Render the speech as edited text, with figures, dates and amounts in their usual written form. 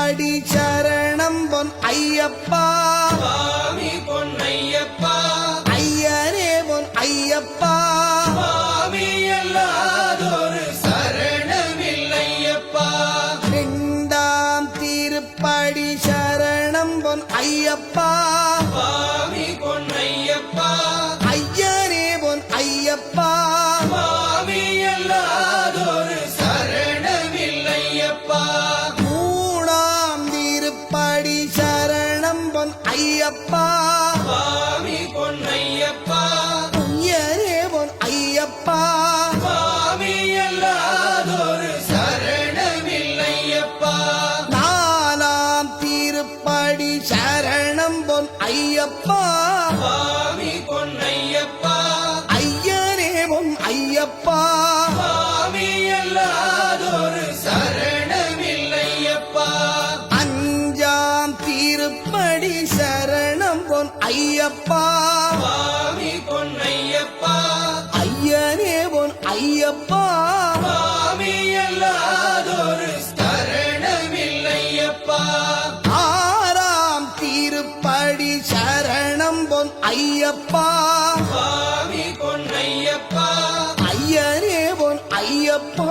திருப்படி சரணம் பொன் ஐயப்பா சுவாமி பொன்னையப்பா ஐயனே பொன் ஐயப்பா சுவாமி அல்லாதொரு சரணமில்லையப்பா இரண்டாம் திருப்படி சரணம் பொன் ஐயப்பா சுவாமி பொன்னையப்பா ஐயனே பொன் ஐயப்பா சுவாமி அல்லாதொரு சரணமில்லையப்பா மூணாம் திருப்படி சரணம் பொன் ஐயப்பா சுவாமி பொன்னையப்பா ஐயனே பொன் ஐயப்பா சுவாமி அல்லாதொரு சரணமில்லையப்பா நாலாம் திருப்படி சரணம் பொன் ஐயப்பா சுவாமி பொன்னையப்பா ஐயனே பொன் ஐயப்பா சுவாமி அல்லாதொரு சரணமில்லையப்பா அஞ்சாம் திருப்படி சரணம் பொன் ஐயப்பா சுவாமி பொன்னையப்பா ஐயனே பொன் ஐயப்பா சுவாமி அல்லாதொரு சரணமில்லையப்பா ஆறாம் திருப்படி சரணம் பொன் ஐயப்பா சுவாமி பொன்னையப்பா ஐயனே பொன் ஐயப்பா